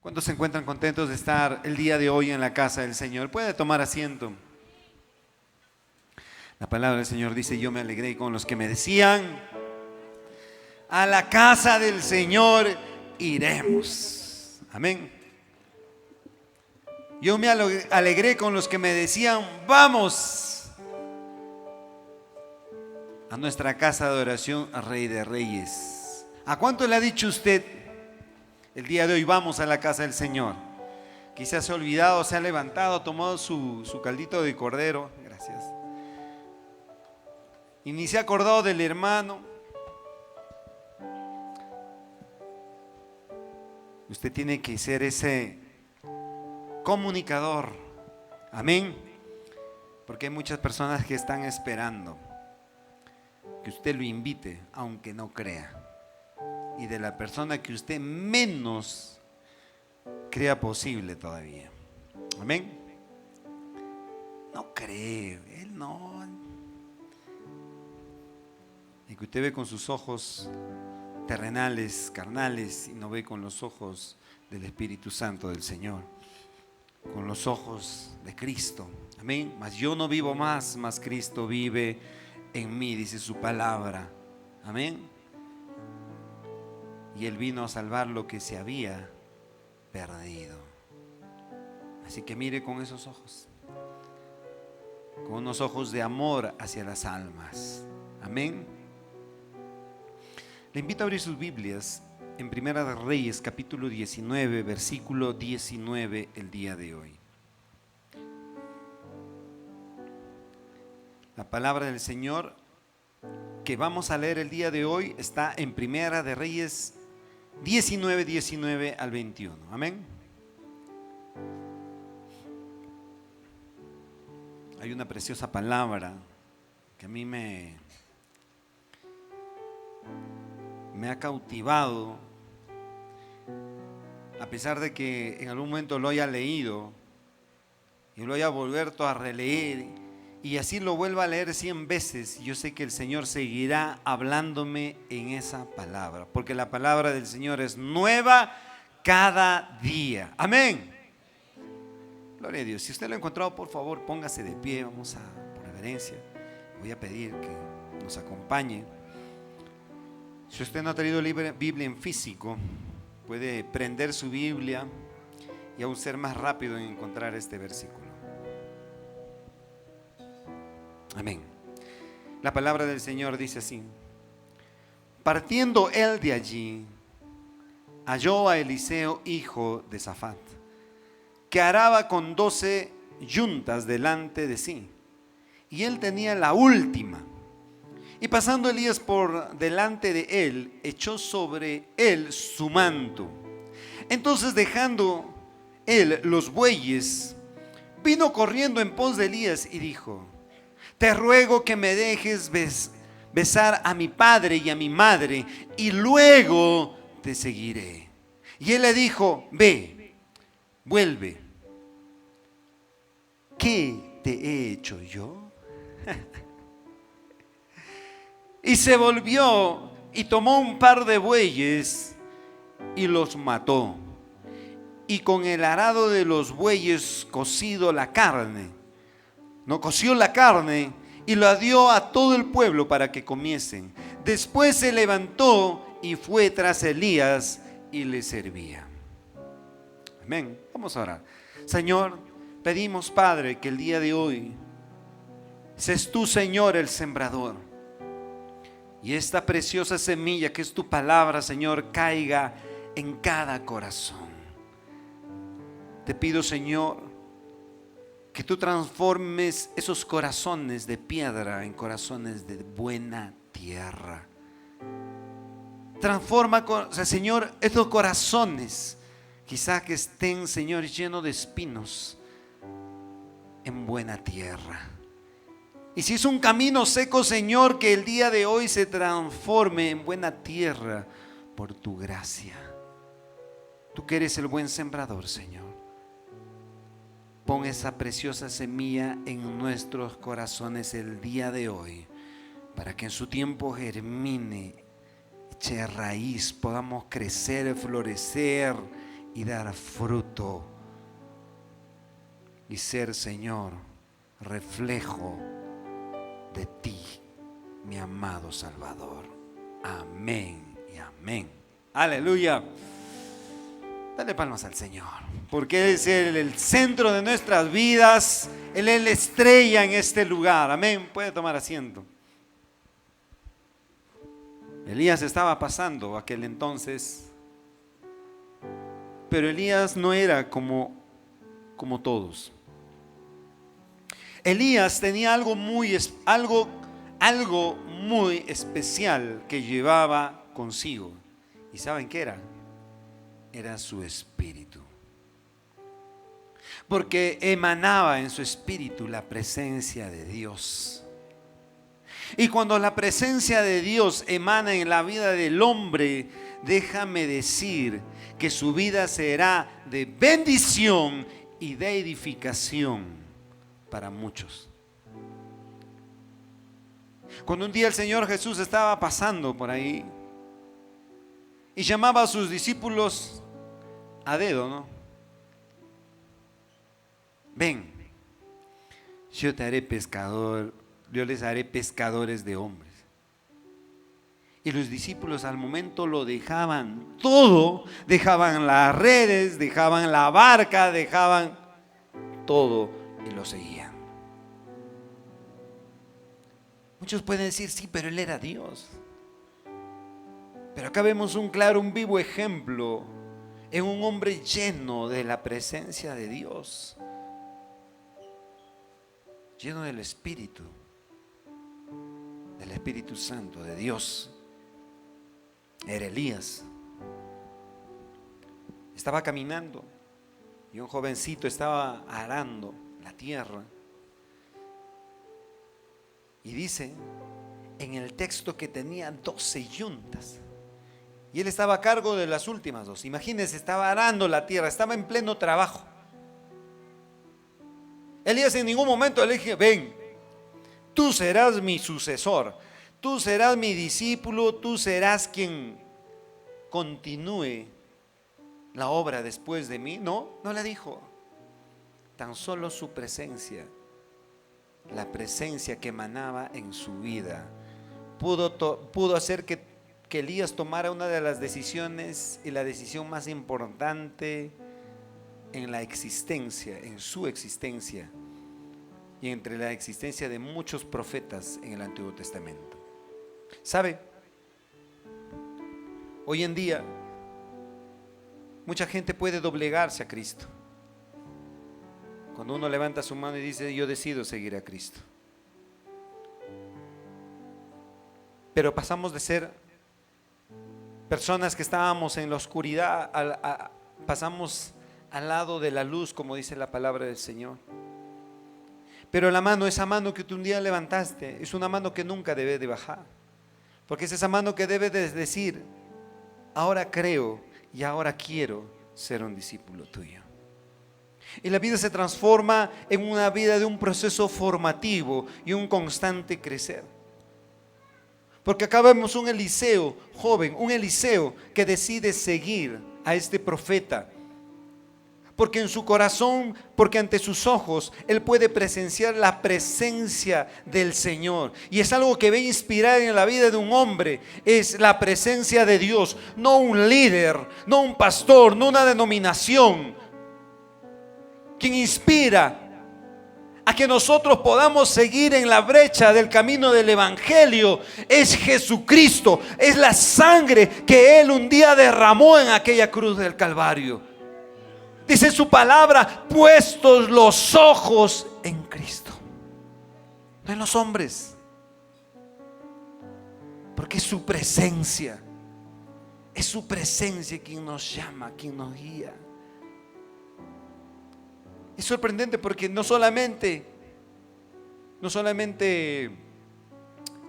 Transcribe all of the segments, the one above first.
¿Cuántos se encuentran contentos de estar el día de hoy en la casa del Señor? Puede tomar asiento. La palabra del Señor dice: yo me alegré con los que me decían, a la casa del Señor iremos. Amén. Yo me alegré con los que me decían, vamos a nuestra casa de oración, a Rey de Reyes. ¿A cuánto le ha dicho usted el día de hoy, vamos a la casa del Señor? Quizás se ha olvidado, se ha levantado, ha tomado su caldito de cordero. Gracias. Y ni se ha acordado del hermano. Usted tiene que ser ese comunicador. Amén. Porque hay muchas personas que están esperando que usted lo invite, aunque no crea. Y de la persona que usted menos crea posible todavía. Amén. No cree, él no. Y que usted ve con sus ojos terrenales, carnales, y no ve con los ojos del Espíritu Santo del Señor, con los ojos de Cristo. Amén. Mas yo no vivo más, mas Cristo vive en mí, dice su palabra. Amén. Y Él vino a salvar lo que se había perdido. Así que mire con esos ojos, con unos ojos de amor hacia las almas. Amén. Le invito a abrir sus Biblias en Primera de Reyes, capítulo 19, versículo 19, el día de hoy. La palabra del Señor que vamos a leer el día de hoy está en Primera de Reyes 19, 19 al 21. Amén. Hay una preciosa palabra que a mí me ha cautivado, a pesar de que en algún momento lo haya leído y lo haya vuelto a releer y así lo vuelva a leer 100 veces. Yo sé que el Señor seguirá hablándome en esa palabra, porque la palabra del Señor es nueva cada día. Amén. Gloria a Dios. Si usted lo ha encontrado, por favor, póngase de pie. Vamos a, por reverencia, voy a pedir que nos acompañe. Si usted no ha traído Biblia en físico, puede prender su Biblia y aún ser más rápido en encontrar este versículo. Amén. La palabra del Señor dice así: partiendo él de allí, halló a Eliseo, hijo de Safat, que araba con 12 yuntas delante de sí, y él tenía la última. Y pasando Elías por delante de él, echó sobre él su manto. Entonces, dejando él los bueyes, vino corriendo en pos de Elías y dijo: te ruego que me dejes besar a mi padre y a mi madre, y luego te seguiré. Y él le dijo: ve, vuelve. ¿Qué te he hecho yo? Y se volvió y tomó un par de bueyes y los mató. Y con el arado de los bueyes coció la carne y la dio a todo el pueblo para que comiesen. Después se levantó y fue tras Elías y le servía. Amén. Vamos a orar. Señor, pedimos, Padre, que el día de hoy seas tú, Señor, el sembrador. Y esta preciosa semilla que es tu palabra, Señor, caiga en cada corazón. Te pido, Señor, que tú transformes esos corazones de piedra en corazones de buena tierra. Transforma, Señor, estos corazones, quizá que estén, Señor, llenos de espinos, en buena tierra. Y si es un camino seco, Señor, que el día de hoy se transforme en buena tierra por tu gracia. Tú que eres el buen sembrador, Señor. Pon esa preciosa semilla en nuestros corazones el día de hoy, para que en su tiempo germine, eche raíz, podamos crecer, florecer y dar fruto y ser, Señor, reflejo de ti, mi amado Salvador. Amén y amén. Aleluya. Dale palmas al Señor, porque Él es el centro de nuestras vidas. Él es la estrella en este lugar. Amén. Puede tomar asiento. Elías estaba pasando aquel entonces, pero Elías no era como todos. Elías tenía algo muy especial que llevaba consigo. ¿Y saben qué era? Era su espíritu. Porque emanaba en su espíritu la presencia de Dios. Y cuando la presencia de Dios emana en la vida del hombre, déjame decir que su vida será de bendición y de edificación para muchos. Cuando un día el Señor Jesús estaba pasando por ahí y llamaba a sus discípulos a dedo, ¿no? Ven, yo te haré pescador, yo les haré pescadores de hombres. Y los discípulos al momento lo dejaban todo, dejaban las redes, dejaban la barca, dejaban todo y lo seguían. Muchos pueden decir, sí, pero Él era Dios. Pero acá vemos un vivo ejemplo en un hombre lleno de la presencia de Dios, lleno del Espíritu Santo de Dios. Era Elías. Estaba caminando y un jovencito estaba arando la tierra. Y dice en el texto que tenía 12 yuntas. Y él estaba a cargo de las últimas 2. Imagínense, estaba arando la tierra, estaba en pleno trabajo. Elías en ningún momento le dije, ven, tú serás mi sucesor, tú serás mi discípulo, tú serás quien continúe la obra después de mí. No la dijo. Tan solo su presencia, la presencia que emanaba en su vida, pudo hacer que Elías tomara una de las decisiones y la decisión más importante en la existencia, en su existencia y entre la existencia de muchos profetas en el Antiguo Testamento. ¿Sabe? Hoy en día mucha gente puede doblegarse a Cristo. Cuando uno levanta su mano y dice, yo decido seguir a Cristo. Pero pasamos de ser personas que estábamos en la oscuridad, pasamos al lado de la luz, como dice la palabra del Señor. Pero esa mano que tú un día levantaste, es una mano que nunca debe de bajar. Porque es esa mano que debe de decir, ahora creo y ahora quiero ser un discípulo tuyo. Y la vida se transforma en una vida de un proceso formativo y un constante crecer. Porque acá vemos un Eliseo joven, un Eliseo que decide seguir a este profeta. Porque en su corazón, porque ante sus ojos, él puede presenciar la presencia del Señor. Y es algo que ve inspirar en la vida de un hombre, es la presencia de Dios. No un líder, no un pastor, no una denominación. Quien inspira a que nosotros podamos seguir en la brecha del camino del Evangelio es Jesucristo, es la sangre que Él un día derramó en aquella cruz del Calvario. Dice su palabra, puestos los ojos en Cristo, no en los hombres, porque es su presencia quien nos llama, quien nos guía. Es sorprendente porque no solamente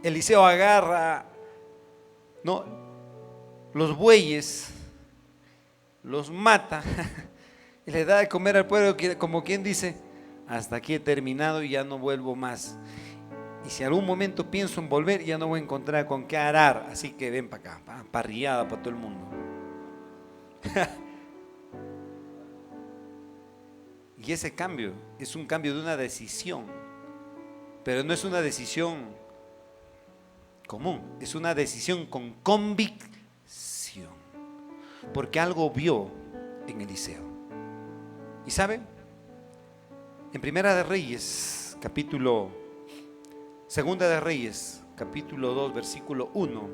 Eliseo agarra, ¿no?, los bueyes, los mata y le da de comer al pueblo, como quien dice, hasta aquí he terminado y ya no vuelvo más. Y si algún momento pienso en volver, ya no voy a encontrar con qué arar, así que ven para acá, parrillada para todo el mundo. Y ese cambio es un cambio de una decisión, pero no es una decisión común, es una decisión con convicción, porque algo vio en Eliseo. ¿Y sabe? En Primera de Reyes, Segunda de Reyes, capítulo 2, versículo 1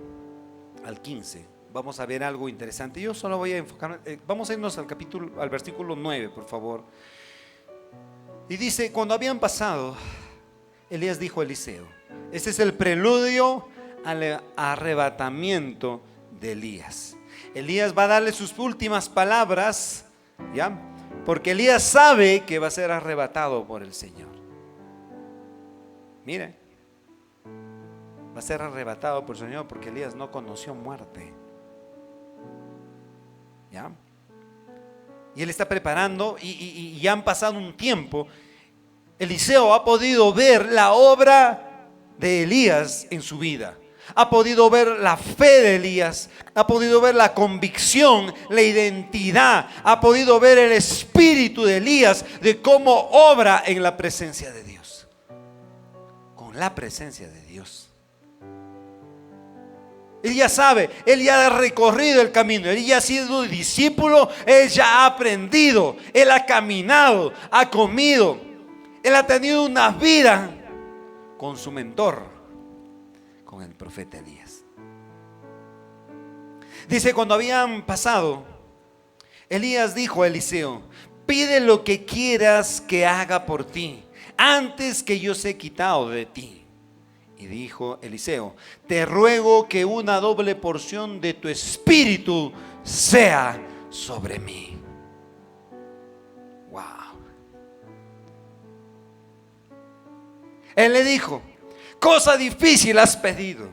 al 15, vamos a ver algo interesante. Yo solo voy a enfocar, vamos a irnos al versículo 9, por favor. Y dice: cuando habían pasado, Elías dijo a Eliseo, este es el preludio al arrebatamiento de Elías. Elías va a darle sus últimas palabras, ¿ya? Porque Elías sabe que va a ser arrebatado por el Señor. Mire, va a ser arrebatado por el Señor porque Elías no conoció muerte, ¿ya? Y él está preparando y ya han pasado un tiempo. Eliseo ha podido ver la obra de Elías en su vida. Ha podido ver la fe de Elías, ha podido ver la convicción, la identidad, ha podido ver el espíritu de Elías, de cómo obra en la presencia de Dios. Con la presencia de Dios. Él ya sabe, él ya ha recorrido el camino, él ya ha sido discípulo, él ya ha aprendido, él ha caminado, ha comido, él ha tenido una vida con su mentor, con el profeta Elías. Dice: cuando habían pasado, Elías dijo a Eliseo: pide lo que quieras que haga por ti, antes que yo sea quitado de ti. Y dijo Eliseo: te ruego que una doble porción de tu espíritu sea sobre mí. Wow. Él le dijo: cosa difícil has pedido.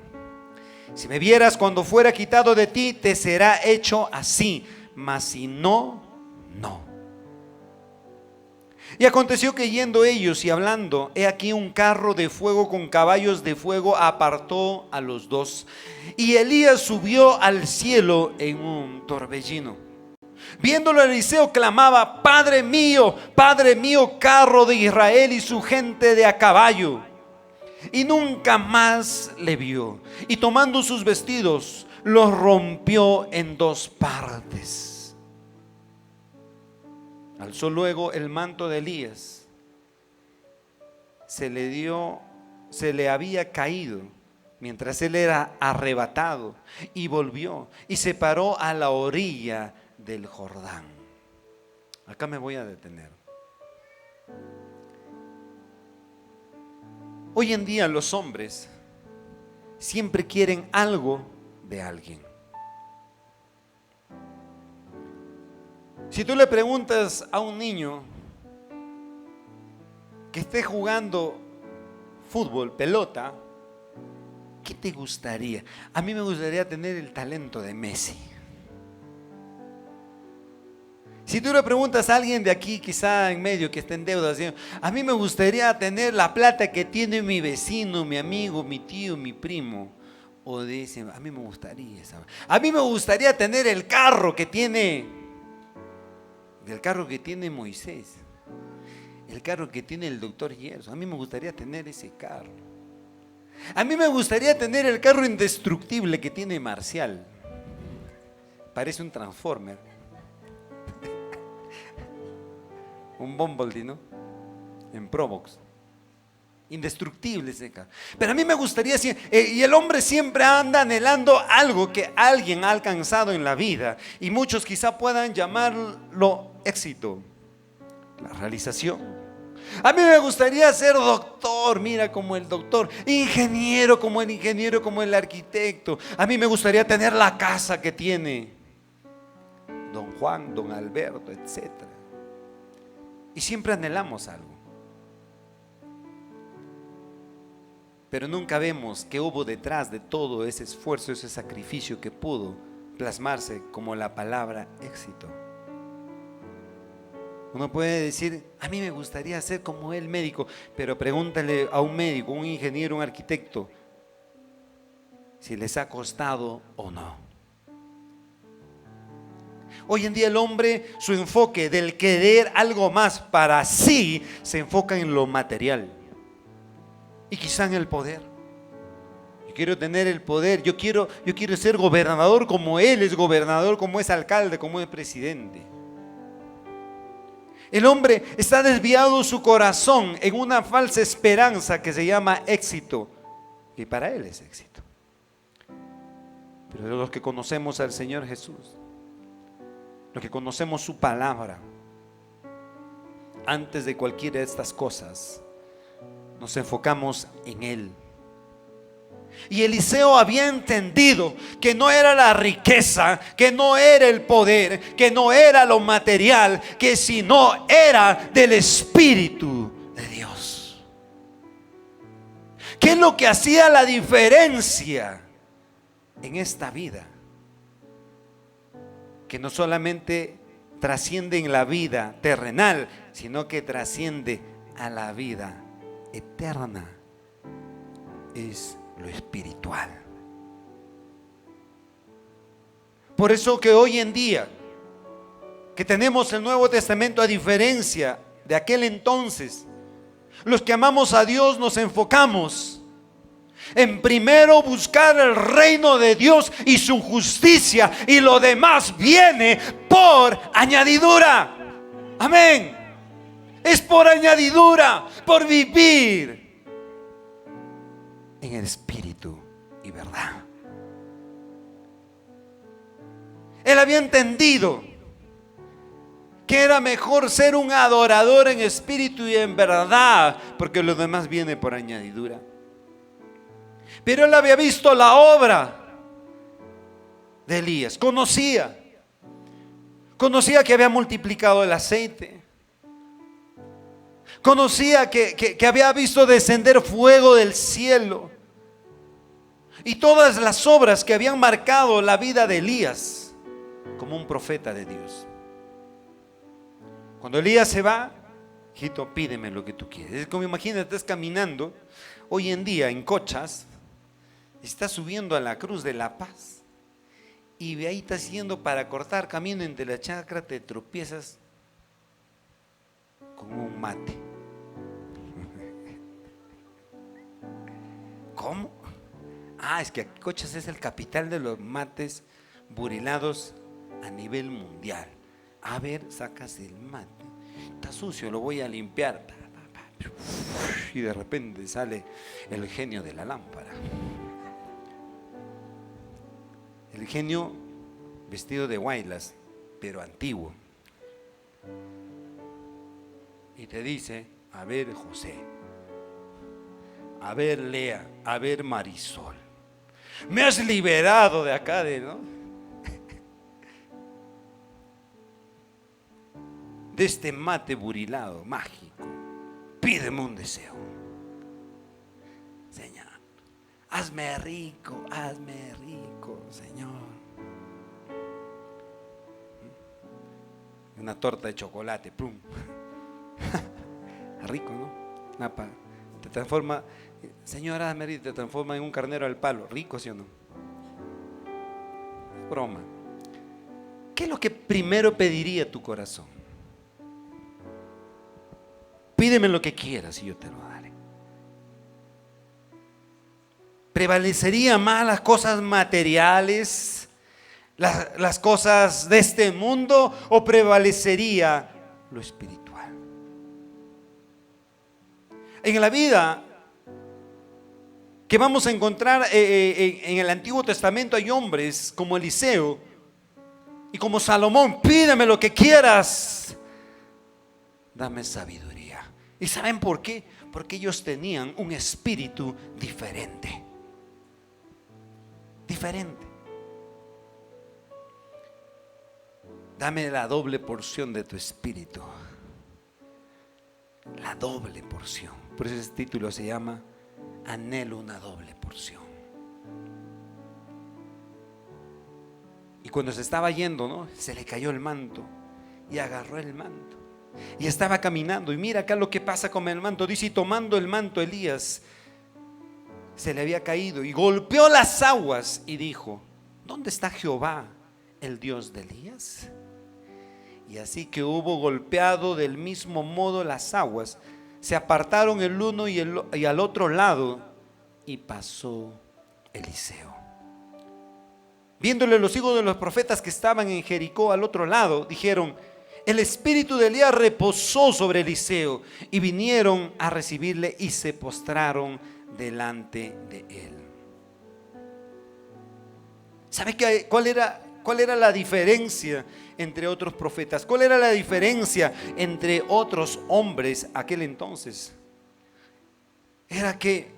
Si me vieras cuando fuera quitado de ti, te será hecho así, mas si no, no. Y aconteció que yendo ellos y hablando, he aquí un carro de fuego con caballos de fuego apartó a los dos. Y Elías subió al cielo en un torbellino. Viéndolo, Eliseo clamaba: Padre mío, carro de Israel y su gente de a caballo. Y nunca más le vio. Y tomando sus vestidos, los rompió en dos partes. Alzó luego el manto de Elías, se le había caído mientras él era arrebatado, y volvió y se paró a la orilla del Jordán. Acá me voy a detener. Hoy en día los hombres siempre quieren algo de alguien. Si tú le preguntas a un niño que esté jugando fútbol, pelota, ¿qué te gustaría? A mí me gustaría tener el talento de Messi. Si tú le preguntas a alguien de aquí, quizá en medio, que esté en deuda, a mí me gustaría tener la plata que tiene mi vecino, mi amigo, mi tío, mi primo. O dicen: a mí me gustaría tener el carro que tiene Moisés, el carro que tiene el doctor Gerson. A mí me gustaría tener ese carro. A mí me gustaría tener el carro indestructible que tiene Marcial. Parece un Transformer. Un Bumblebee, ¿no? En Probox. Indestructible ese carro. Pero a mí me gustaría, y el hombre siempre anda anhelando algo que alguien ha alcanzado en la vida, y muchos quizá puedan llamarlo éxito, la realización. A mí me gustaría ser doctor, mira, como el doctor, ingeniero, como el arquitecto. A mí me gustaría tener la casa que tiene don Juan, don Alberto, etc. Y siempre anhelamos algo, pero nunca vemos qué hubo detrás de todo ese esfuerzo, ese sacrificio que pudo plasmarse como la palabra éxito. Uno puede decir: a mí me gustaría ser como el médico, pero pregúntale a un médico, un ingeniero, un arquitecto, si les ha costado o no. Hoy en día el hombre, su enfoque del querer algo más para sí, se enfoca en lo material y quizá en el poder. Yo quiero tener el poder, yo quiero ser gobernador como él es gobernador, como es alcalde, como es presidente. El hombre está desviado su corazón en una falsa esperanza que se llama éxito, y para él es éxito. Pero los que conocemos al Señor Jesús, los que conocemos su palabra, antes de cualquiera de estas cosas, nos enfocamos en Él. Y Eliseo había entendido que no era la riqueza, que no era el poder, que no era lo material, que sino era del Espíritu de Dios. ¿Qué es lo que hacía la diferencia en esta vida? Que no solamente trasciende en la vida terrenal, sino que trasciende a la vida eterna. Es lo espiritual. Por eso que hoy en día que tenemos el Nuevo Testamento, a diferencia de aquel entonces, los que amamos a Dios nos enfocamos en primero buscar el reino de Dios y su justicia, y lo demás viene por añadidura. Amén. Es por añadidura, por vivir en el espíritu y verdad. Él había entendido que era mejor ser un adorador en espíritu y en verdad, porque lo demás viene por añadidura. Pero él había visto la obra de Elías, conocía que había multiplicado el aceite, conocía que había visto descender fuego del cielo y todas las obras que habían marcado la vida de Elías como un profeta de Dios. Cuando Elías se va, hijito, pídeme lo que tú quieres. Es como, imagínate, estás caminando hoy en día en Cochas, estás subiendo a la Cruz de la Paz y de ahí estás yendo para cortar camino entre la chacra, te tropiezas con un mate. ¿Cómo? Es que Cochas es el capital de los mates burilados a nivel mundial. A ver, sacas el mate, está sucio, lo voy a limpiar, y de repente sale el genio de la lámpara. El genio vestido de guaylas, pero antiguo, y te dice: a ver, José, a ver, Lea, a ver, Marisol, me has liberado de acá, de este mate burilado mágico. Pídeme un deseo, Señor. Hazme rico, Señor. Una torta de chocolate, plum. Rico, ¿no? Te transforma, Señor, hazme rico, te transforma en un carnero al palo. Rico, ¿sí o no? Broma. ¿Qué es lo que primero pediría tu corazón? Pídeme lo que quieras y yo te lo daré. ¿Prevalecería más las cosas materiales, las cosas de este mundo, o prevalecería lo espiritual? En la vida que vamos a encontrar en el Antiguo Testamento hay hombres como Eliseo y como Salomón. Pídeme lo que quieras, dame sabiduría. ¿Y saben por qué? Porque ellos tenían un espíritu diferente. Dame la doble porción de tu espíritu. La doble porción. Por eso ese título se llama Anhelo una doble porción. Y cuando se estaba yendo, ¿no?, se le cayó el manto y agarró el manto y estaba caminando, y mira acá lo que pasa con el manto. Dice: y tomando el manto, Elías se le había caído y golpeó las aguas y dijo: ¿dónde está Jehová, el Dios de Elías? Y así que hubo golpeado del mismo modo las aguas, se apartaron el uno y al otro lado, y pasó Eliseo. Viéndole los hijos de los profetas que estaban en Jericó al otro lado, dijeron: el espíritu de Elías reposó sobre Eliseo. Y vinieron a recibirle y se postraron delante de él. ¿Sabe cuál era la diferencia entre otros profetas? ¿Cuál era la diferencia entre otros hombres aquel entonces? Era que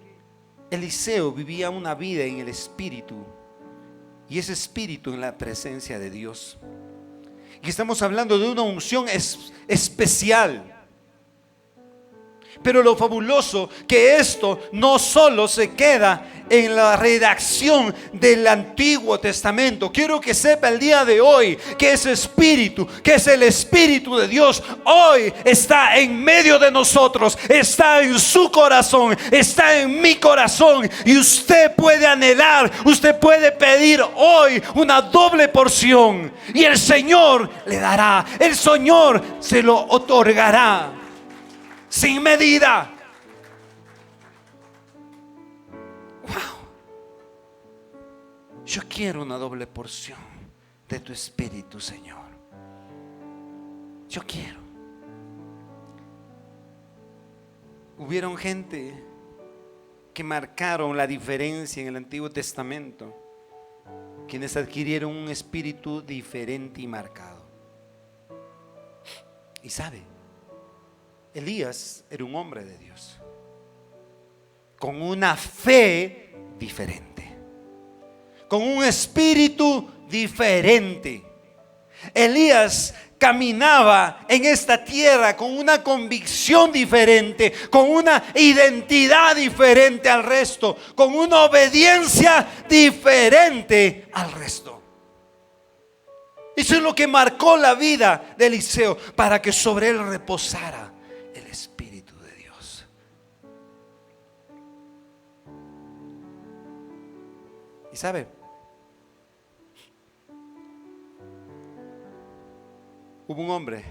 Eliseo vivía una vida en el espíritu, y ese espíritu en la presencia de Dios. Y estamos hablando de una unción especial. Pero lo fabuloso que esto no solo se queda en la redacción del Antiguo Testamento. Quiero que sepa el día de hoy que ese espíritu, que es el Espíritu de Dios, hoy está en medio de nosotros, está en su corazón, está en mi corazón. Y usted puede anhelar, usted puede pedir hoy una doble porción, y el Señor le dará, el Señor se lo otorgará sin medida. Wow. Yo quiero una doble porción de tu espíritu, Señor. Yo quiero. Hubieron gente que marcaron la diferencia en el Antiguo Testamento, quienes adquirieron un espíritu diferente y marcado. Y sabe, Elías era un hombre de Dios, con una fe diferente, con un espíritu diferente. Elías caminaba en esta tierra con una convicción diferente, con una identidad diferente al resto, con una obediencia diferente al resto. Eso es lo que marcó la vida de Eliseo, para que sobre él reposara el Espíritu de Dios. Y sabe, hubo un hombre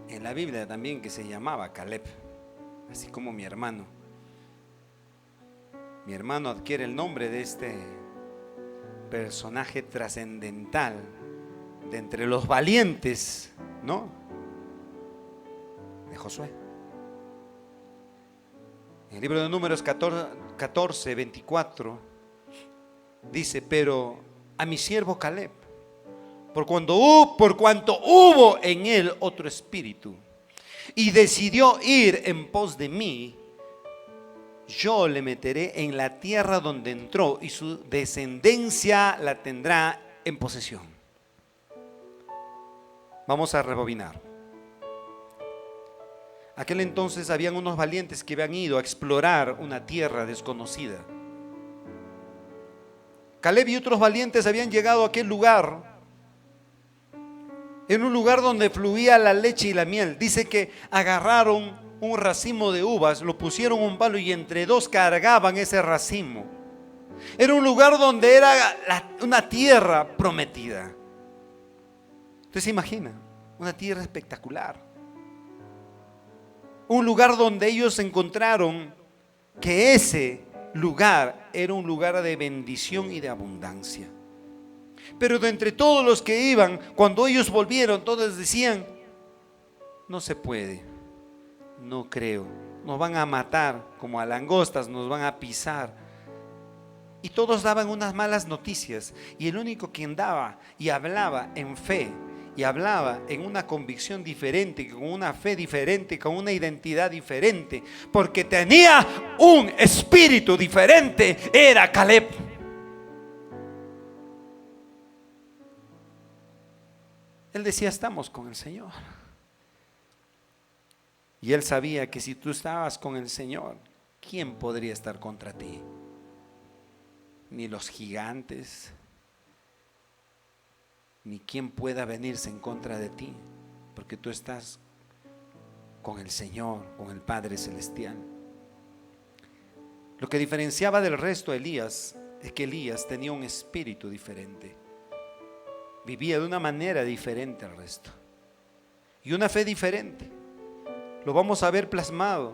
en la Biblia también que se llamaba Caleb, así como mi hermano. Mi hermano adquiere el nombre de este personaje trascendental de entre los valientes, ¿no?, de Josué. En el libro de Números 14, 24 dice: pero a mi siervo Caleb, por cuanto hubo en él otro espíritu y decidió ir en pos de mí, yo le meteré en la tierra donde entró, y su descendencia la tendrá en posesión. Vamos a rebobinar. Aquel entonces habían unos valientes que habían ido a explorar una tierra desconocida. Caleb y otros valientes habían llegado a aquel lugar, en un lugar donde fluía la leche y la miel. Dice que agarraron un racimo de uvas, lo pusieron un palo y entre dos cargaban ese racimo. Era un lugar donde era una tierra prometida. Usted se imagina, una tierra espectacular, un lugar donde ellos encontraron que ese lugar era un lugar de bendición y de abundancia. Pero de entre todos los que iban, cuando ellos volvieron, todos decían: no se puede, no creo, nos van a matar como a langostas, nos van a pisar. Y todos daban unas malas noticias, y el único que andaba y hablaba en fe, y hablaba en una convicción diferente, con una fe diferente, con una identidad diferente, porque tenía un espíritu diferente, era Caleb. Él decía: estamos con el Señor. Y él sabía que si tú estabas con el Señor, ¿quién podría estar contra ti? Ni los gigantes, ni quien pueda venirse en contra de ti, porque tú estás con el Señor, con el Padre Celestial. Lo que diferenciaba del resto a Elías es que Elías tenía un espíritu diferente. vivía de una manera diferente al resto. Y una fe diferente. Lo vamos a ver plasmado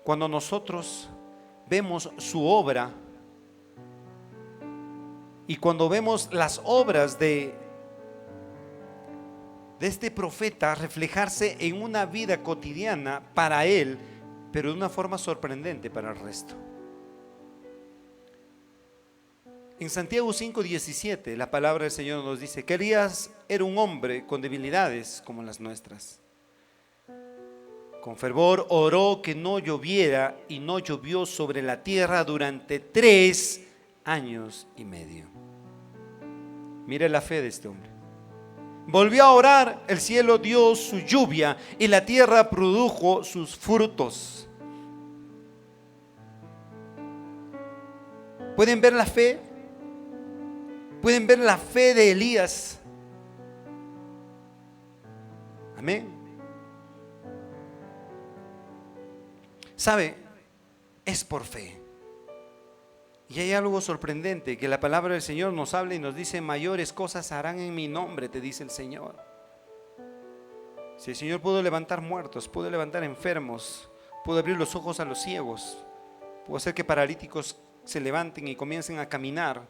cuando nosotros vemos su obra y cuando vemos las obras de este profeta reflejarse en una vida cotidiana para él, pero de una forma sorprendente para el resto. En Santiago 5:17 la palabra del Señor nos dice que Elías era un hombre con debilidades como las nuestras. Con fervor oró que no lloviera y no llovió sobre la tierra durante 3 años y medio. Mire la fe de este hombre. Volvió a orar, el cielo dio su lluvia y la tierra produjo sus frutos. ¿Pueden ver la fe? ¿Pueden ver la fe de Elías? Amén. ¿Sabe? Es por fe. Y hay algo sorprendente, que la palabra del Señor nos habla y nos dice: mayores cosas harán en mi nombre, te dice el Señor. Si el Señor pudo levantar muertos, pudo levantar enfermos, pudo abrir los ojos a los ciegos, pudo hacer que paralíticos se levanten y comiencen a caminar,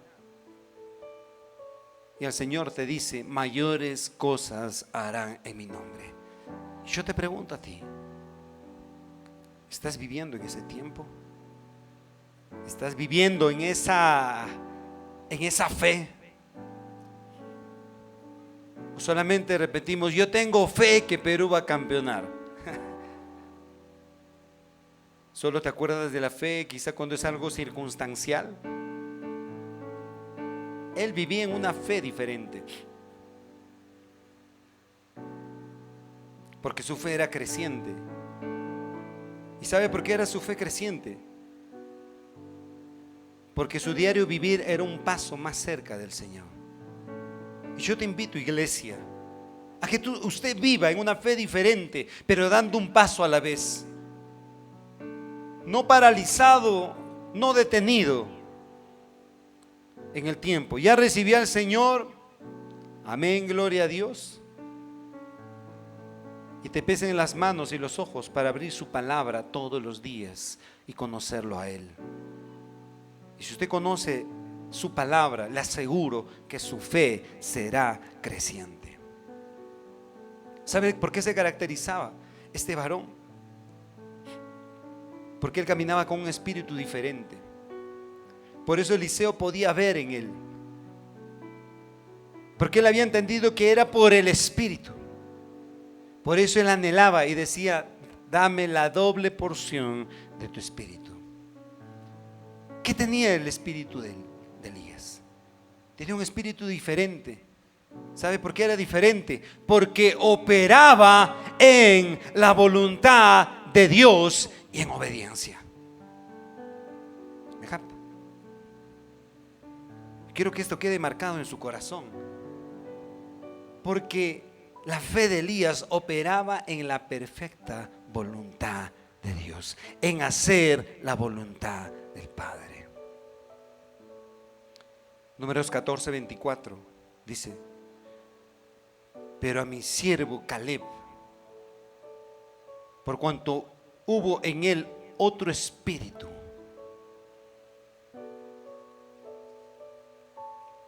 y el Señor te dice: mayores cosas harán en mi nombre. Y yo te pregunto a ti, ¿estás viviendo en ese tiempo? ¿Estás viviendo en esa fe? ¿O solamente repetimos: yo tengo fe que Perú va a campeonar? ¿Solo te acuerdas de la fe quizá cuando es algo circunstancial? Él vivía en una fe diferente, porque su fe era creciente. ¿Y sabe por qué era su fe creciente? Porque su diario vivir era un paso más cerca del Señor. Y yo te invito, iglesia, a que usted viva en una fe diferente, pero dando un paso a la vez. No paralizado, no detenido en el tiempo. Ya recibí al Señor, amén, gloria a Dios, y te pesen las manos y los ojos para abrir su palabra todos los días y conocerlo a Él. Y si usted conoce su palabra, le aseguro que su fe será creciente. ¿Sabe por qué se caracterizaba este varón? Porque él caminaba con un espíritu diferente. Por eso Eliseo podía ver en él, porque él había entendido que era por el Espíritu. Por eso él anhelaba y decía: dame la doble porción de tu Espíritu. ¿Qué tenía el espíritu de Elías? Tenía un espíritu diferente. ¿Sabe por qué era diferente? Porque operaba en la voluntad de Dios y en obediencia. ¿Me capta? Quiero que esto quede marcado en su corazón, porque la fe de Elías operaba en la perfecta voluntad de Dios, en hacer la voluntad del Padre. Números 14:24 dice: pero a mi siervo Caleb, por cuanto hubo en él otro espíritu,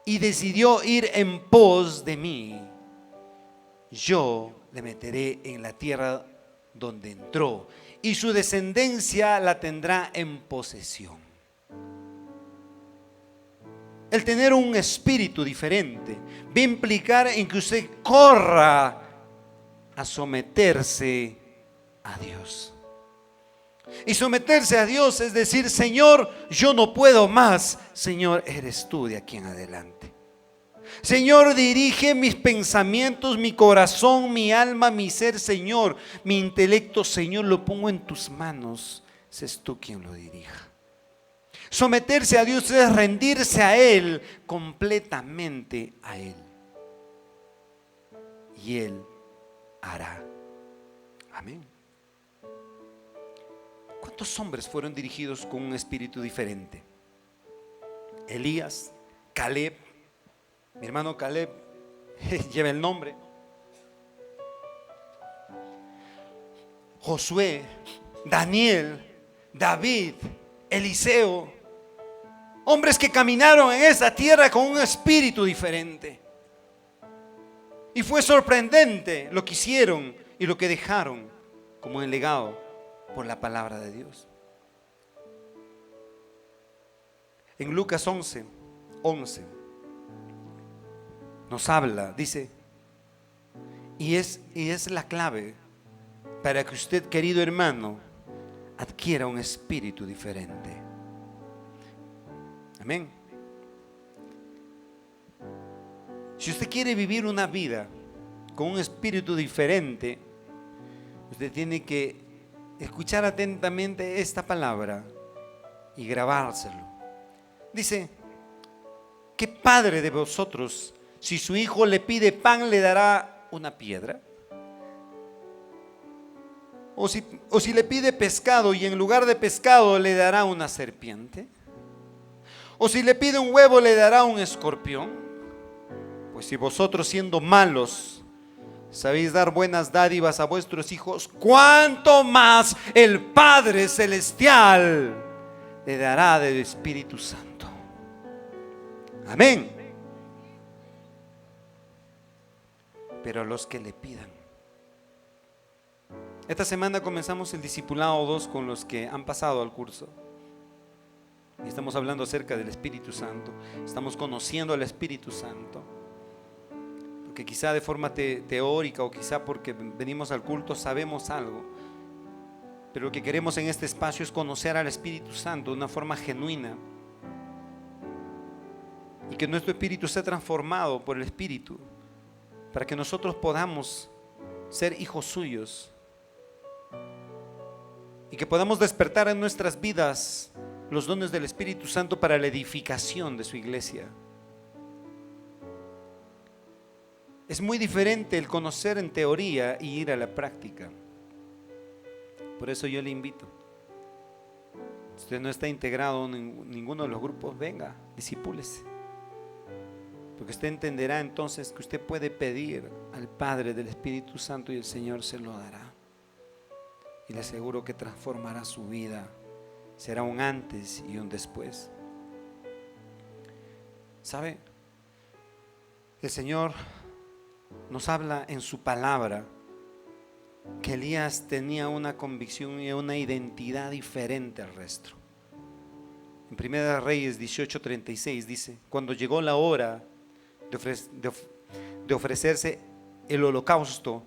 y decidió ir en pos de mí, yo le meteré en la tierra donde entró, y su descendencia la tendrá en posesión. El tener un espíritu diferente va a implicar en que usted corra a someterse a Dios. Y someterse a Dios es decir: Señor, yo no puedo más. Señor, eres tú de aquí en adelante. Señor, dirige mis pensamientos, mi corazón, mi alma, mi ser, Señor. Mi intelecto, Señor, lo pongo en tus manos. Sé tú quien lo dirija. Someterse a Dios es rendirse a Él, completamente a Él. Y Él hará. Amén. ¿Cuántos hombres fueron dirigidos con un espíritu diferente? Elías, Caleb, Mi hermano Caleb lleva el nombre. Josué, Daniel, David, Eliseo, hombres que caminaron en esa tierra con un espíritu diferente. Y fue sorprendente lo que hicieron y lo que dejaron como el legado por la palabra de Dios. En Lucas 11 nos habla, dice, y es la clave para que usted, querido hermano, adquiera un espíritu diferente. Amén. Si usted quiere vivir una vida con un espíritu diferente, usted tiene que escuchar atentamente esta palabra y grabárselo. Dice: ¿qué padre de vosotros, si su hijo le pide pan, le dará una piedra? O si le pide pescado y en lugar de pescado le dará una serpiente? ¿O si le pide un huevo le dará un escorpión? Pues si vosotros, siendo malos, sabéis dar buenas dádivas a vuestros hijos, ¿cuánto más el Padre Celestial le dará del Espíritu Santo? Amén. Pero a los que le pidan. Esta semana comenzamos el discipulado 2 con los que han pasado al curso. Y estamos hablando acerca del Espíritu Santo. Estamos conociendo al Espíritu Santo. Porque quizá de forma teórica o quizá porque venimos al culto sabemos algo. Pero lo que queremos en este espacio es conocer al Espíritu Santo de una forma genuina. Y que nuestro espíritu sea transformado por el Espíritu. Para que nosotros podamos ser hijos suyos. Y que podamos despertar en nuestras vidas los dones del Espíritu Santo para la edificación de su iglesia. Es muy diferente el conocer en teoría y ir a la práctica. Por eso yo le invito. Si usted no está integrado en ninguno de los grupos, venga, discípulese. Porque usted entenderá entonces que usted puede pedir al Padre del Espíritu Santo y el Señor se lo dará. Y le aseguro que transformará su vida. Será un antes y un después. ¿Sabe? El Señor nos habla en su palabra que Elías tenía una convicción y una identidad diferente al resto. En Primera Reyes 18:36 dice: cuando llegó la hora de ofrecerse el holocausto,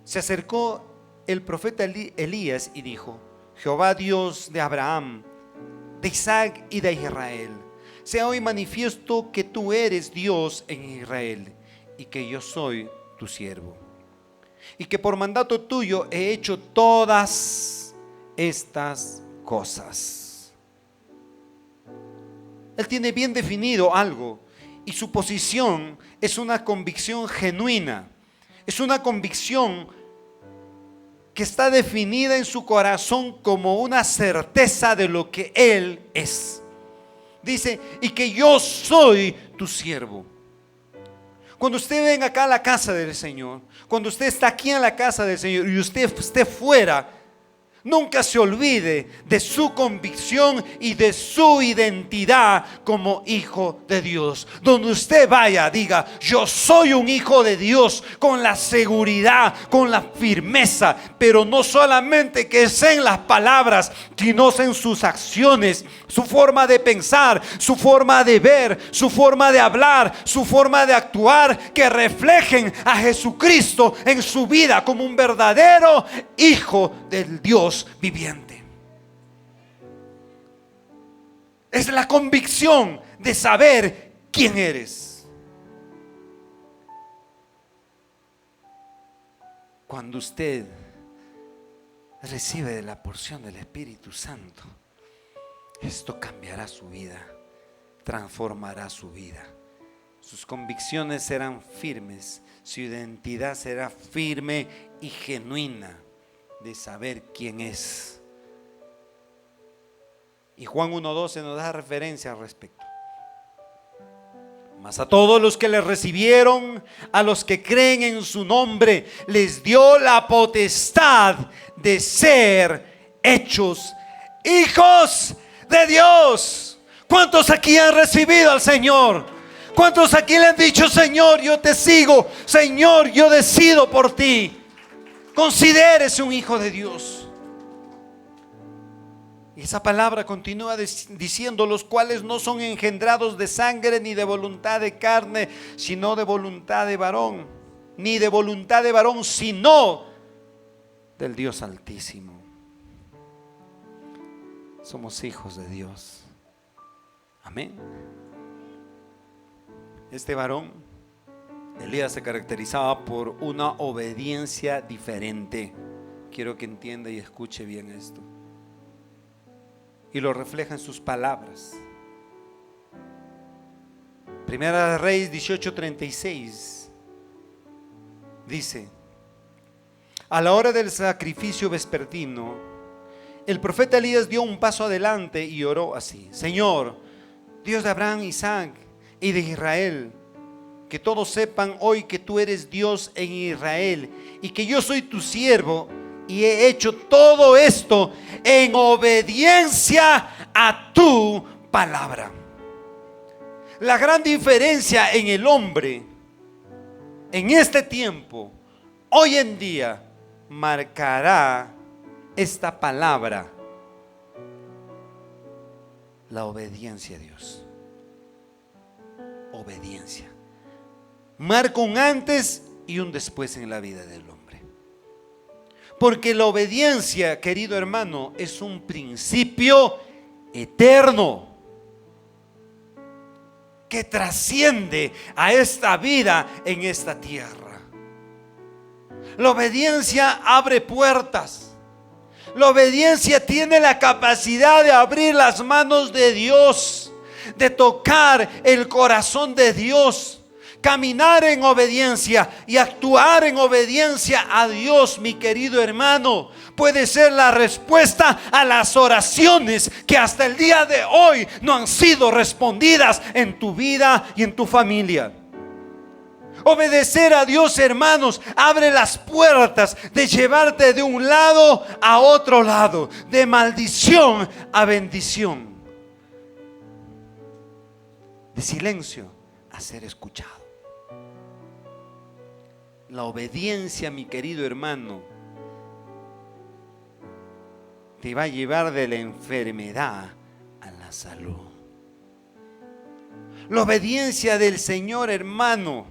se acercó el profeta Elías y dijo: Jehová Dios de Abraham, de Isaac y de Israel, sea hoy manifiesto que tú eres Dios en Israel y que yo soy tu siervo, y que por mandato tuyo he hecho todas estas cosas. Él tiene bien definido algo y su posición es una convicción genuina, es una convicción que está definida en su corazón como una certeza de lo que Él es. Dice: y que yo soy tu siervo. Cuando usted venga acá a la casa del Señor, cuando usted está aquí en la casa del Señor y usted esté fuera, nunca se olvide de su convicción y de su identidad como hijo de Dios. Donde usted vaya, diga: yo soy un hijo de Dios, con la seguridad, con la firmeza, pero no solamente que sea en las palabras, sino en sus acciones, su forma de pensar, su forma de ver, su forma de hablar, su forma de actuar, que reflejen a Jesucristo en su vida como un verdadero hijo del Dios viviente. Es la convicción de saber quién eres. Cuando usted recibe de la porción del Espíritu Santo, esto cambiará su vida, transformará su vida. Sus convicciones serán firmes, su identidad será firme y genuina de saber quién es. Y Juan 1:12 nos da referencia al respecto. Mas a todos los que le recibieron, a los que creen en su nombre, les dio la potestad de ser hechos hijos de Dios. ¿Cuántos aquí han recibido al Señor? ¿Cuántos aquí le han dicho: Señor, yo te sigo, Señor, yo decido por ti? Considérese un hijo de Dios. Y esa palabra continúa diciendo: los cuales no son engendrados de sangre ni de voluntad de carne, sino de voluntad de varón, ni de voluntad de varón, sino del Dios Altísimo. Somos hijos de Dios. Amén. Este varón, Elías, se caracterizaba por una obediencia diferente. Quiero que entienda y escuche bien esto. Y lo refleja en sus palabras. Primera de Reyes 18:36 dice: a la hora del sacrificio vespertino, el profeta Elías dio un paso adelante y oró así: Señor, Dios de Abraham, Isaac y de Israel, que todos sepan hoy que tú eres Dios en Israel y que yo soy tu siervo, y he hecho todo esto en obediencia a tu palabra. La gran diferencia en el hombre en este tiempo, hoy en día, marcará esta palabra: la obediencia a Dios. Obediencia marca un antes y un después en la vida del hombre. Porque la obediencia, querido hermano, es un principio eterno que trasciende a esta vida en esta tierra. La obediencia abre puertas. La obediencia tiene la capacidad de abrir las manos de Dios, de tocar el corazón de Dios. Caminar en obediencia y actuar en obediencia a Dios, mi querido hermano, puede ser la respuesta a las oraciones que hasta el día de hoy no han sido respondidas en tu vida y en tu familia. Obedecer a Dios, hermanos, abre las puertas de llevarte de un lado a otro lado, de maldición a bendición, de silencio a ser escuchado. La obediencia, mi querido hermano, te va a llevar de la enfermedad a la salud. La obediencia del Señor, hermano,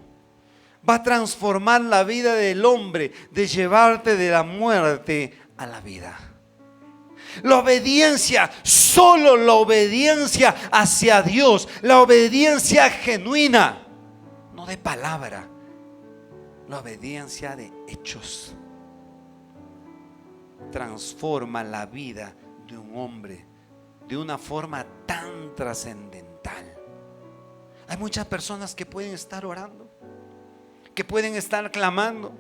va a transformar la vida del hombre, de llevarte de la muerte a la vida. La obediencia, solo la obediencia hacia Dios, la obediencia genuina, no de palabra, la obediencia de hechos, transforma la vida de un hombre de una forma tan trascendental. Hay muchas personas que pueden estar orando, que pueden estar clamando,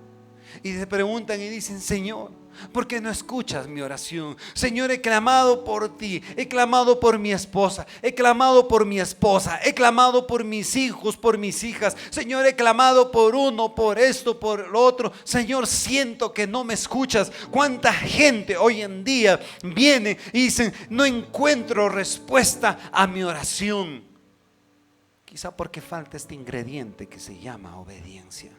y se preguntan y dicen: Señor, ¿por qué no escuchas mi oración? Señor, he clamado por ti, he clamado por mi esposa, he clamado por mi esposa, he clamado por mis hijos, por mis hijas. Señor, he clamado por uno, por esto, por lo otro. Señor, siento que no me escuchas. ¿Cuánta gente hoy en día viene y dicen: no encuentro respuesta a mi oración? Quizá porque falta este ingrediente que se llama obediencia.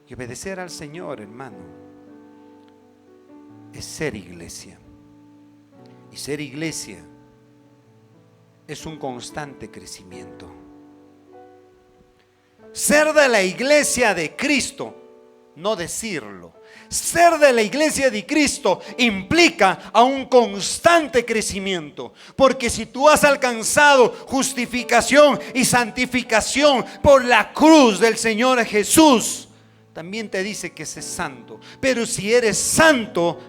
Y obedecer al Señor, hermano, es ser iglesia. Y ser iglesia es un constante crecimiento. Ser de la iglesia de Cristo, no decirlo. Ser de la iglesia de Cristo implica a un constante crecimiento. Porque si tú has alcanzado justificación y santificación por la cruz del Señor Jesús, también te dice que es santo. Pero si eres santo,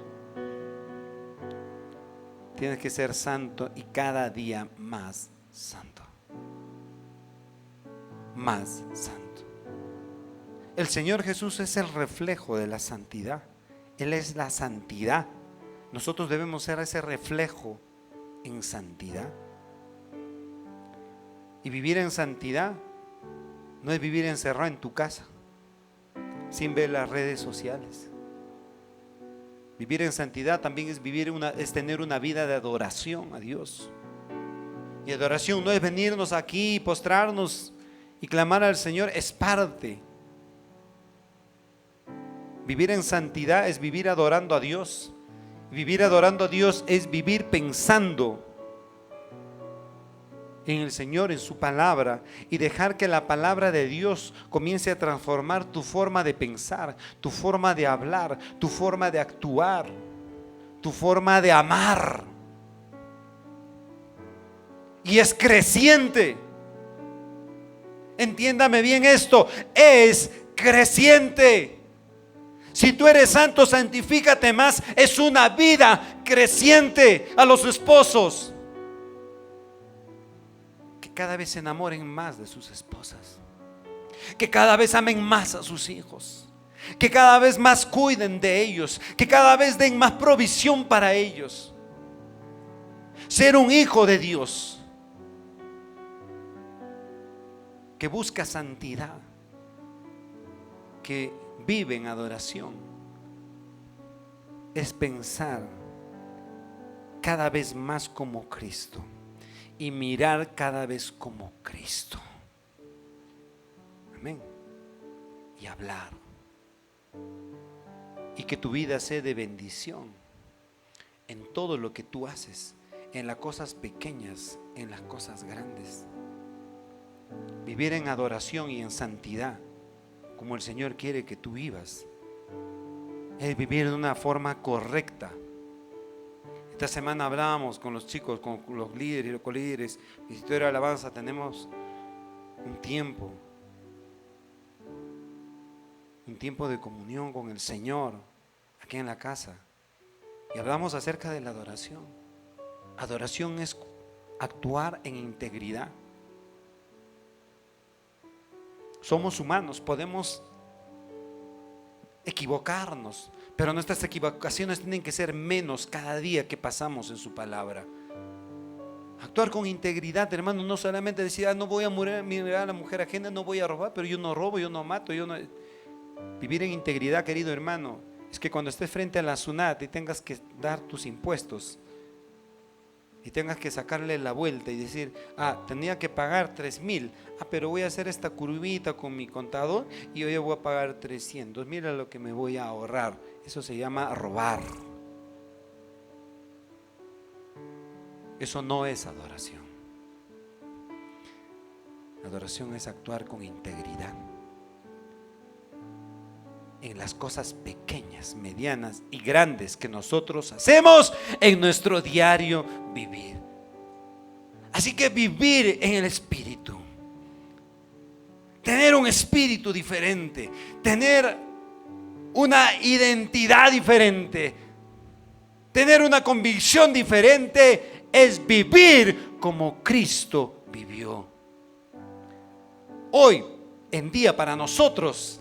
tienes que ser santo y cada día más santo. Más santo. El Señor Jesús es el reflejo de la santidad. Él es la santidad. Nosotros debemos ser ese reflejo en santidad. Y vivir en santidad no es vivir encerrado en tu casa sin ver las redes sociales. Vivir en santidad también es es tener una vida de adoración a Dios. Y adoración no es venirnos aquí, postrarnos y clamar al Señor, es parte. Vivir en santidad es vivir adorando a Dios. Vivir adorando a Dios es vivir pensando en el Señor, en su palabra, y dejar que la palabra de Dios comience a transformar tu forma de pensar, tu forma de hablar, tu forma de actuar, tu forma de amar. Y es creciente. Entiéndame bien esto, es creciente. Si tú eres santo, santifícate más. Es una vida creciente. A los esposos, que cada vez se enamoren más de sus esposas, que cada vez amen más a sus hijos, que cada vez más cuiden de ellos, que cada vez den más provisión para ellos. Ser un hijo de Dios que busca santidad, que vive en adoración, es pensar cada vez más como Cristo y mirar cada vez como Cristo. Amén. Y hablar. Y que tu vida sea de bendición en todo lo que tú haces, en las cosas pequeñas, en las cosas grandes. Vivir en adoración y en santidad, como el Señor quiere que tú vivas, es vivir de una forma correcta. Esta semana hablábamos con los chicos, con los líderes y los colíderes, Ministerio de Alabanza. Tenemos un tiempo de comunión con el Señor aquí en la casa, y hablamos acerca de la adoración. Adoración es actuar en integridad. Somos humanos, podemos equivocarnos, pero nuestras equivocaciones tienen que ser menos cada día que pasamos en su palabra. Actuar con integridad, hermano, no solamente decir, no voy a mirar a la mujer ajena, no voy a robar, pero yo no robo, yo no mato, yo no. Vivir en integridad, querido hermano, es que cuando estés frente a la SUNAT y tengas que dar tus impuestos y tengas que sacarle la vuelta y decir, tenía que pagar 3,000, pero voy a hacer esta curvita con mi contador y hoy voy a pagar 300, mira lo que me voy a ahorrar. Eso se llama robar. Eso no es adoración. Adoración es actuar con integridad en las cosas pequeñas, medianas y grandes que nosotros hacemos en nuestro diario vivir. Así que vivir en el Espíritu, tener un espíritu diferente, tener una identidad diferente, tener una convicción diferente, es vivir como Cristo vivió. Hoy en día para nosotros,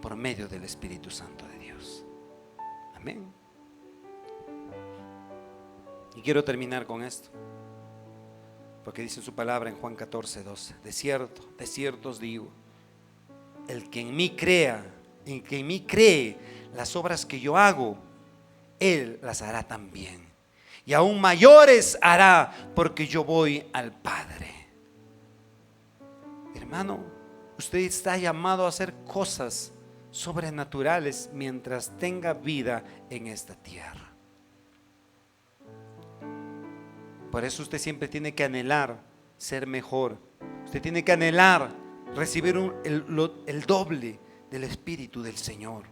por medio del Espíritu Santo de Dios. Amén. Y quiero terminar con esto, porque dice su palabra en Juan 14:12: de cierto os digo, el que en mí cree, las obras que yo hago, él las hará también, y aún mayores hará, porque yo voy al Padre. Hermano, usted está llamado a hacer cosas sobrenaturales mientras tenga vida en esta tierra. Por eso usted siempre tiene que anhelar ser mejor. Usted tiene que anhelar recibir el doble del Espíritu del Señor,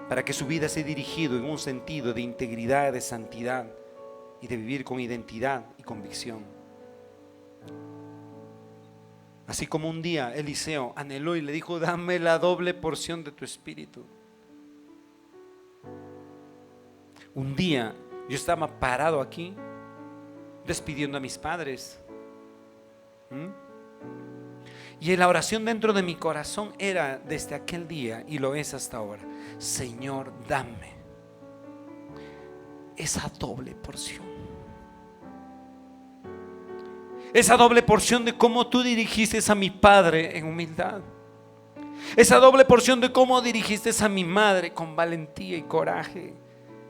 para que su vida sea dirigido en un sentido de integridad, de santidad y de vivir con identidad y convicción. Así como un día Eliseo anheló y le dijo: dame la doble porción de tu espíritu. Un día yo estaba parado aquí despidiendo a mis padres, y la oración dentro de mi corazón era desde aquel día, y lo es hasta ahora: Señor, dame esa doble porción. Esa doble porción de cómo tú dirigiste a mi padre en humildad. Esa doble porción de cómo dirigiste a mi madre con valentía y coraje,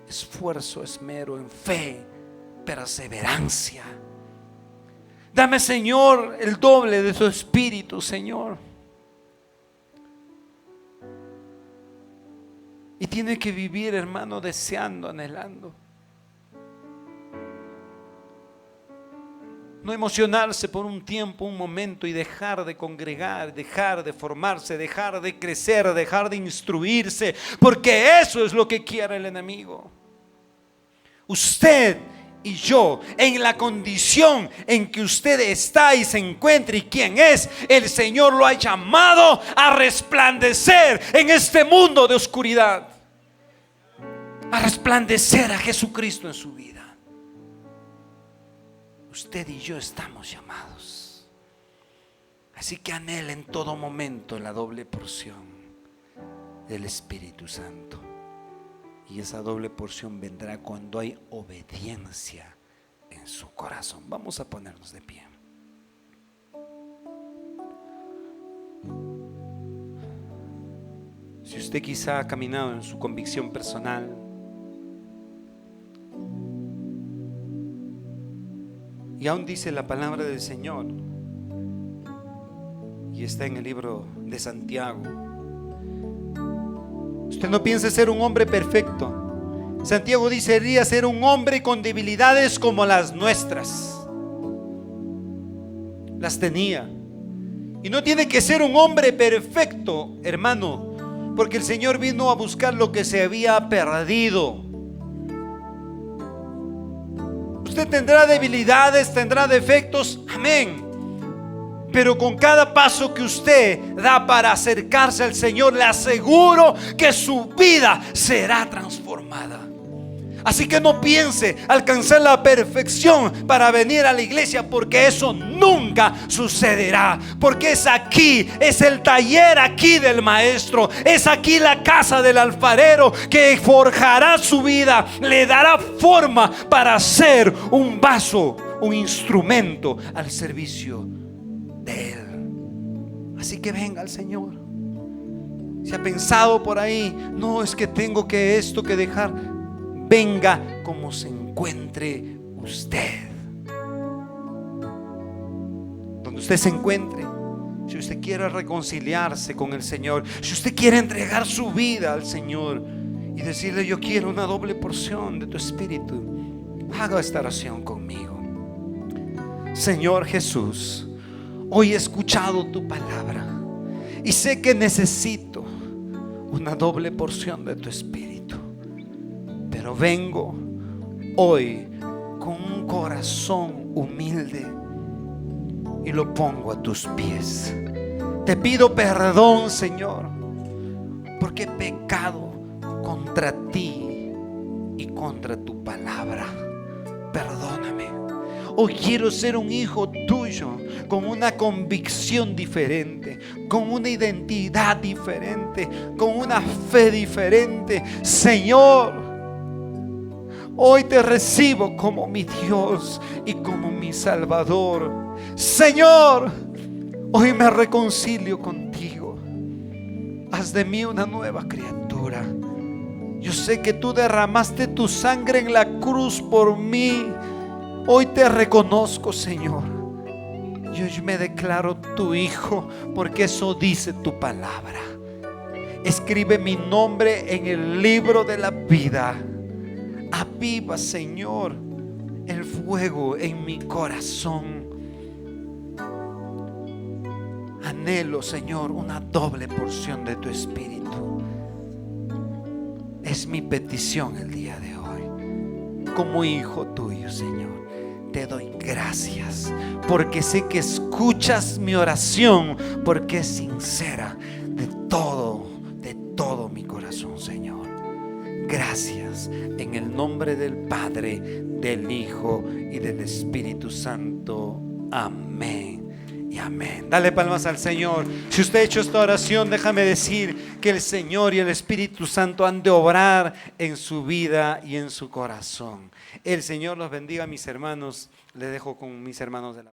esfuerzo, esmero, en fe, perseverancia. Dame, Señor, el doble de tu espíritu, Señor. Y tiene que vivir, hermano, deseando, anhelando. No emocionarse por un tiempo, un momento y dejar de congregar, dejar de formarse, dejar de crecer, dejar de instruirse, porque eso es lo que quiere el enemigo. Usted y yo, en la condición en que usted está y se encuentra y quién es, el Señor lo ha llamado a resplandecer en este mundo de oscuridad, a resplandecer a Jesucristo en su vida. Usted y yo estamos llamados. Así que anhela en todo momento la doble porción del Espíritu Santo. Y esa doble porción vendrá cuando hay obediencia en su corazón. Vamos a ponernos de pie. Si usted quizá ha caminado en su convicción personal, y aún dice la palabra del Señor, y está en el libro de Santiago, usted no piense ser un hombre perfecto. Santiago dice, debería ser un hombre con debilidades como las nuestras. Las tenía. Y no tiene que ser un hombre perfecto, hermano, porque el Señor vino a buscar lo que se había perdido. Usted tendrá debilidades, tendrá defectos, amén. Pero con cada paso que usted da para acercarse al Señor, le aseguro que su vida será transformada. Así que no piense alcanzar la perfección para venir a la iglesia, porque eso nunca sucederá. Porque es aquí, es el taller aquí del maestro, es aquí la casa del alfarero que forjará su vida, le dará forma para ser un vaso, un instrumento al servicio de Él. Así que venga al Señor. Si ha pensado por ahí, no, es que tengo que esto que dejar, venga como se encuentre usted. Donde usted se encuentre, si usted quiere reconciliarse con el Señor, si usted quiere entregar su vida al Señor y decirle, yo quiero una doble porción de tu espíritu, haga esta oración conmigo. Señor Jesús, hoy he escuchado tu palabra y sé que necesito una doble porción de tu espíritu. Pero vengo hoy con un corazón humilde y lo pongo a tus pies. Te pido perdón, Señor, porque he pecado contra ti y contra tu palabra. Perdóname. Hoy quiero ser un hijo tuyo con una convicción diferente, con una identidad diferente, con una fe diferente. Señor, hoy te recibo como mi Dios y como mi Salvador. Señor, hoy me reconcilio contigo. Haz de mí una nueva criatura. Yo sé que tú derramaste tu sangre en la cruz por mí. Hoy te reconozco, Señor. Yo me declaro tu hijo, porque eso dice tu palabra. Escribe mi nombre en el libro de la vida. Aviva, Señor, el fuego en mi corazón. Anhelo, Señor, una doble porción de tu espíritu. Es mi petición el día de hoy. Como hijo tuyo, Señor, te doy gracias, porque sé que escuchas mi oración, porque es sincera de todo mi corazón, Señor. Gracias en el nombre del Padre, del Hijo y del Espíritu Santo. Amén y amén. Dale palmas al Señor. Si usted ha hecho esta oración, déjame decir que el Señor y el Espíritu Santo han de obrar en su vida y en su corazón. El Señor los bendiga, mis hermanos. Les dejo con mis hermanos de la